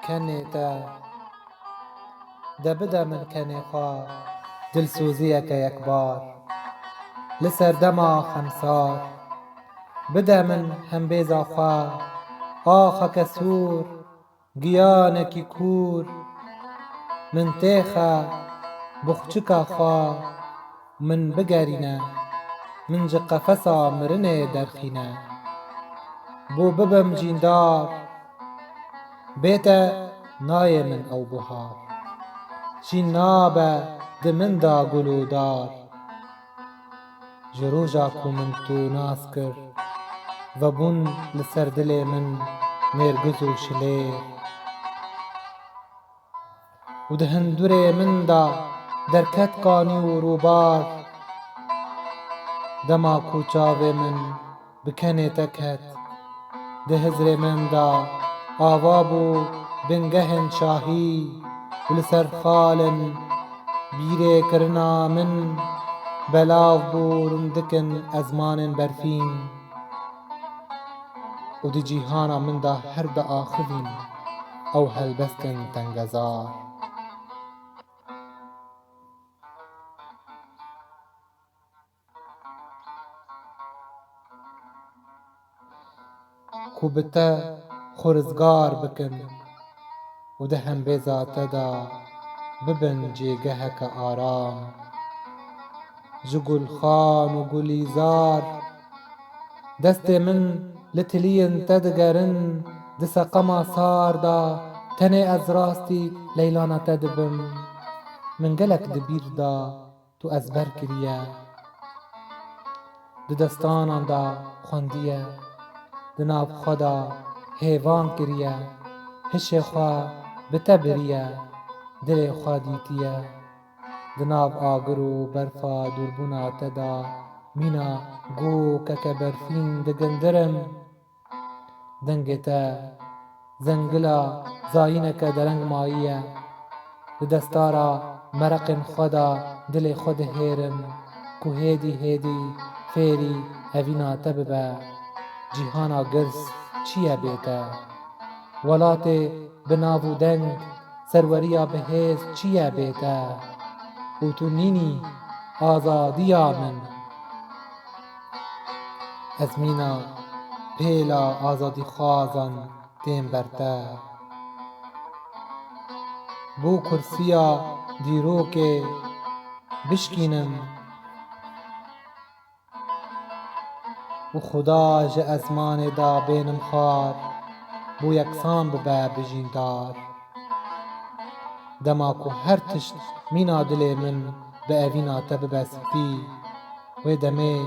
کنی تا دبده من کنی خواه دلسوزیه که یک بار لسر دما خمسار بده من هم بیزا خواه آخه کسور گیانکی کور من تیخه بخچکا خواه من بگرینه من جه قفصا مرنه درخینه بو ببم جیندار بیته نای من او بهار جین نابه ده من دا گلو دار جروجا کو من تو ناز کر و بون لسر دل من نرگز و شلیر و ده هندور من دا درکت قانی و روبار دما کو چاو من بکنی تکت ده هزر من دا آوابو بنگهن شاهی و لسر خالن بیره کرنا من بلاو بورم دکن ازمان برفین و ده جیهانا من دا هر دا آخوین او هلبستن تنگزار کو بته خورزگار بکن و ده هم بیزا تدا ببن جیگهک آرام جو گل خان و گلیزار دست من لتلین تدگرن ده سقما سار دا تنه از راستی لیلانا تدبم من گلک دبیر دا تو از بر کریه ده دستانان دا خوندیه ده ناب خدا حیوان کریه هش خواه بته بریه دل خواه دیتیه ده ناب آگر و برفا دوربونا تدا مینا گو که برفین ده گندرم دنگه تا زنگلا زاینه که درنگ ماییه ده دستارا مرق خدا دل خود هیرم کو هیدی هیدی فیری هوینا تببه جیهانا گرس چیه بیته ولات بناو دنگ سروریا بهیز چیه بیته او تو نینی آزادیا من از مینا پیلا آزادی خوازن تیم برته بو کرسیا دیرو که بشکینم و خدا جه ازمان دا بینم خوار بو یکسان ببه بجیندار دما کو هر تشت مینا دل من به اوینا تببه سپی و دمه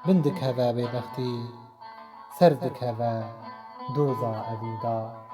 بندک هوا ببختی سردک هوا دوزا اویدار